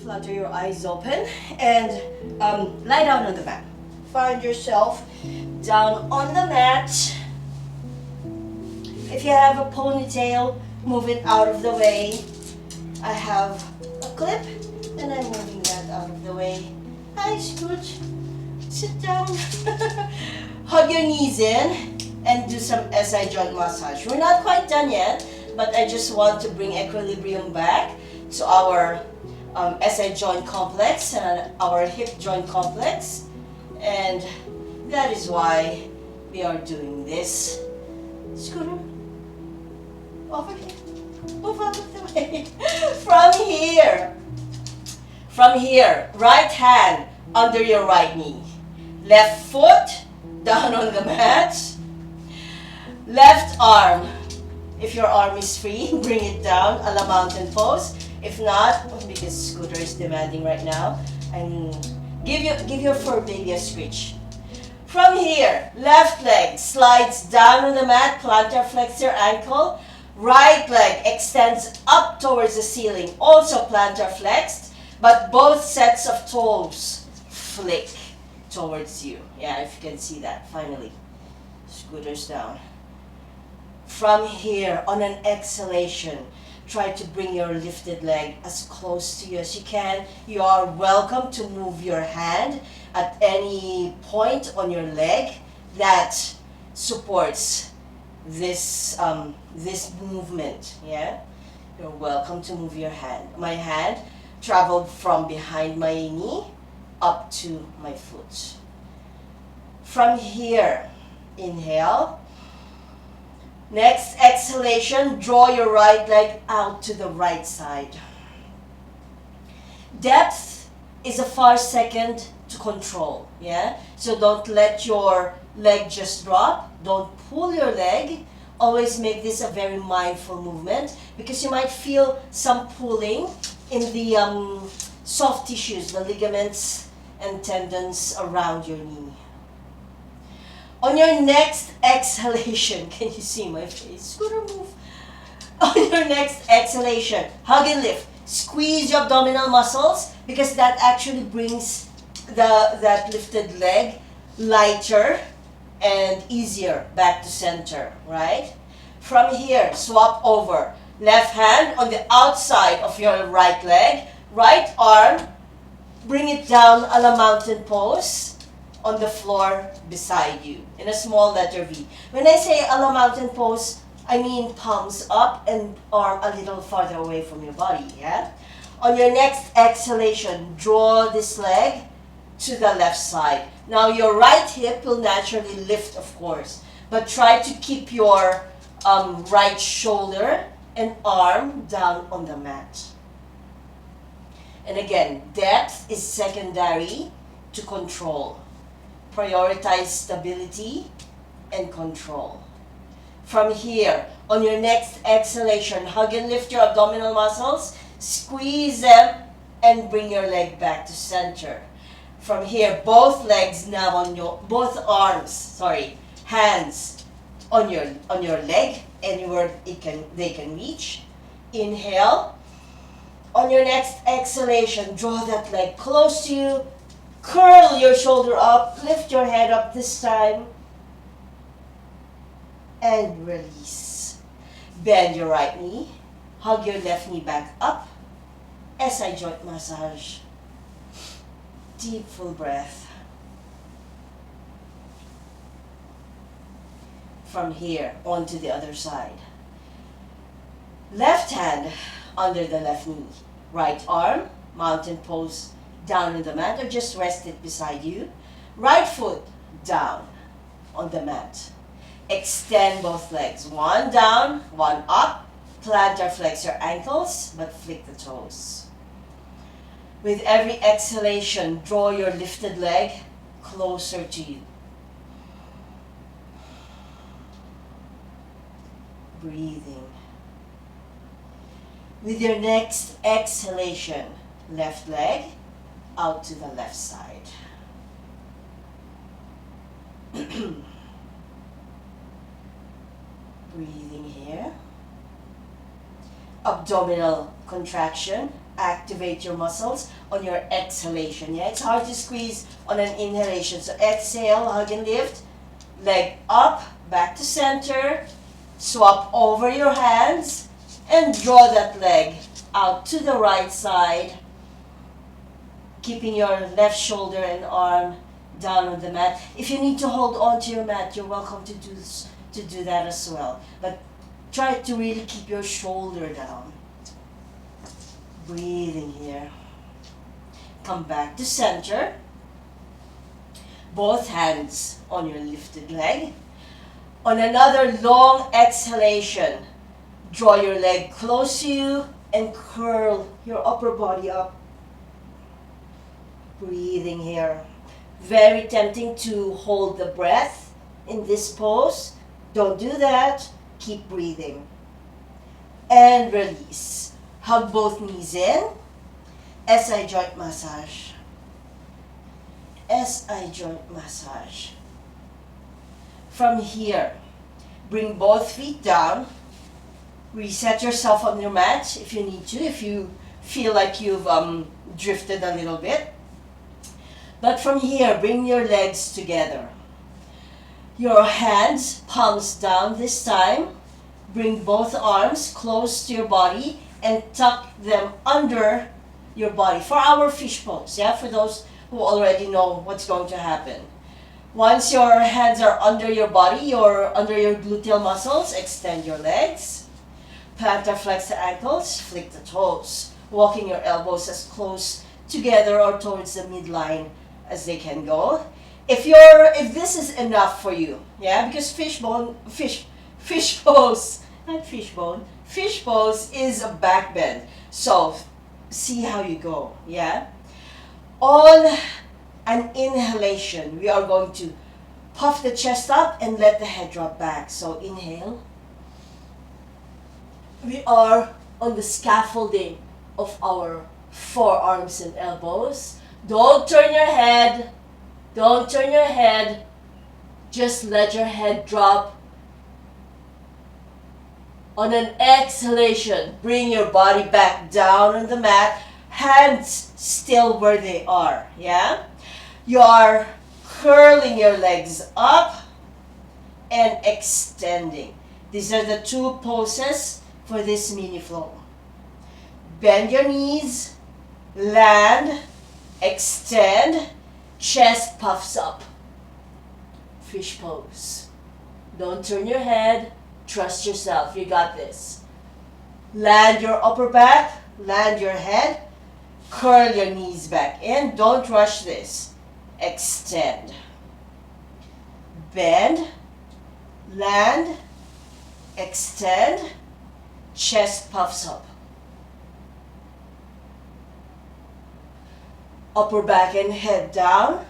Flutter your eyes open and lie down on the mat. Find yourself down on the mat. If you have a ponytail, move it out of the way. I have a clip and I'm moving that out of the way. Hi, Scooch. Sit down. Hug your knees in and do some SI joint massage. We're not quite done yet, but I just want to bring equilibrium back to our SI joint complex and our hip joint complex, and that is why we are doing this. Scooter, over here, move out of the way. From here, right hand under your right knee, left foot down on the mat, left arm, if your arm is free, bring it down, a la mountain pose. If not, because Scooter is demanding right now, and give your fur baby a screech. From here, left leg slides down on the mat, plantar flex your ankle. Right leg extends up towards the ceiling, also plantar flexed, but both sets of toes flick towards you. Yeah, if you can see that, finally. Scooter's down. From here, on an exhalation, try to bring your lifted leg as close to you as you can. You are welcome to move your hand at any point on your leg that supports this movement. Yeah, you're welcome to move your hand. My hand traveled from behind my knee up to my foot. From here, inhale. Next exhalation, draw your right leg out to the right side. Depth is a far second to control, yeah? So don't let your leg just drop. Don't pull your leg. Always make this a very mindful movement because you might feel some pulling in the soft tissues, the ligaments and tendons around your knee. On your next exhalation, can you see my face? Scooter, move. On your next exhalation, hug and lift. Squeeze your abdominal muscles because that actually brings that lifted leg lighter and easier back to center, right? From here, swap over. Left hand on the outside of your right leg. Right arm, bring it down a la mountain pose on the floor beside you in a small letter V. When I say a la mountain pose, I mean palms up and arm a little farther away from your body, yeah? On your next exhalation, draw this leg to the left side. Now your right hip will naturally lift, of course, but try to keep your right shoulder and arm down on the mat. And again, depth is secondary to control. Prioritize stability and control. From here, on your next exhalation, hug and lift your abdominal muscles, squeeze them, and bring your leg back to center. From here, both legs now on your, hands on your leg, anywhere they can reach. Inhale. On your next exhalation, draw that leg close to you. Curl your shoulder up, lift your head up this time, and release. Bend your right knee, hug your left knee back up, SI joint massage. Deep, full breath. From here, on to the other side. Left hand under the left knee, right arm, mountain pose, down on the mat or just rest it beside you. Right foot down on the mat. Extend both legs. One down, one up. Plantar flex your ankles, but flick the toes. With every exhalation, draw your lifted leg closer to you. Breathing. With your next exhalation, left leg out to the left side. Breathing here. Abdominal contraction activate your muscles on your exhalation. Yeah, it's hard to squeeze on an inhalation. So exhale, hug and lift, leg up, back to center, swap over your hands, and draw that leg out to the right side, keeping your left shoulder and arm down on the mat. If you need to hold on to your mat, you're welcome to do that as well. But try to really keep your shoulder down. Breathing here. Come back to center. Both hands on your lifted leg. On another long exhalation, draw your leg close to you and curl your upper body up. Breathing here. Very tempting to hold the breath in this pose. Don't do that. Keep breathing. And release. Hug both knees in. SI joint massage. SI joint massage. From here, bring both feet down. Reset yourself on your mat if you need to, if you feel like you've drifted a little bit. But from here, bring your legs together. Your hands, palms down this time. Bring both arms close to your body and tuck them under your body for our fish pose, yeah? For those who already know what's going to happen. Once your hands are under your body, under your gluteal muscles, extend your legs. Plantar flex the ankles, flick the toes. Walking your elbows as close together or towards the midline as they can go. If this is enough for you, yeah, because fish pose is a back bend. So see how you go, yeah. On an inhalation, we are going to puff the chest up and let the head drop back. So inhale. We are on the scaffolding of our forearms and elbows. Don't turn your head. Don't turn your head. Just let your head drop. On an exhalation, bring your body back down on the mat. Hands still where they are, yeah? You are curling your legs up and extending. These are the two poses for this mini flow. Bend your knees, land, extend, chest puffs up. Fish pose. Don't turn your head, trust yourself, you got this. Land your upper back, land your head, curl your knees back in, don't rush this. Extend. Bend, land, extend, chest puffs up. Upper back and head down,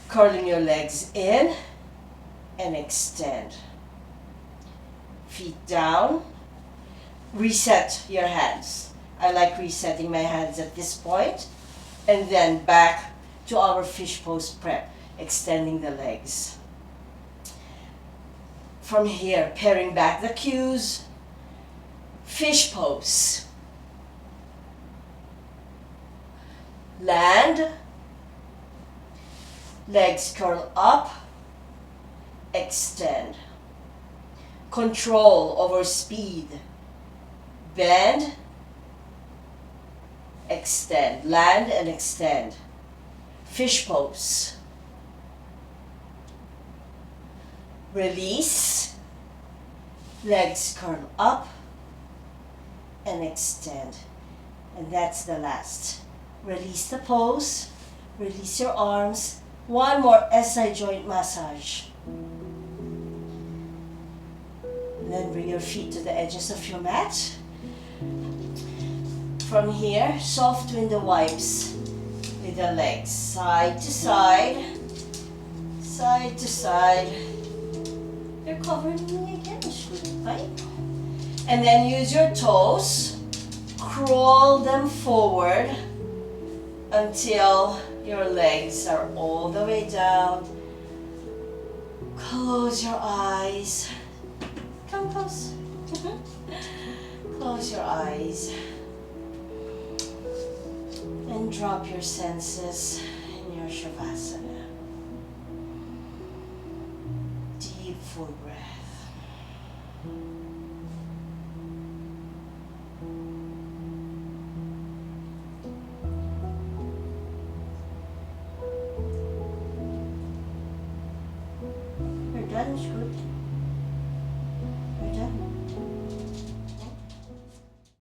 curling your legs in and extend. Feet down, reset your hands. I like resetting my hands at this point, and then back to our fish pose prep, extending the legs. From here, paring back the cues, fish pose. Land, legs curl up, extend. Control over speed. Bend, extend. Land and extend. Fish pose. Release, legs curl up and extend. And that's the last. Release the pose, release your arms. One more SI joint massage. And then bring your feet to the edges of your mat. From here, soft window wipes with the legs. Side to side, side to side. You're covering me again, right? And then use your toes, crawl them forward until your legs are all the way down. Close your eyes. Come close. Close your eyes. drop your senses in your Shavasana. Deep full breath. You're done, it's good.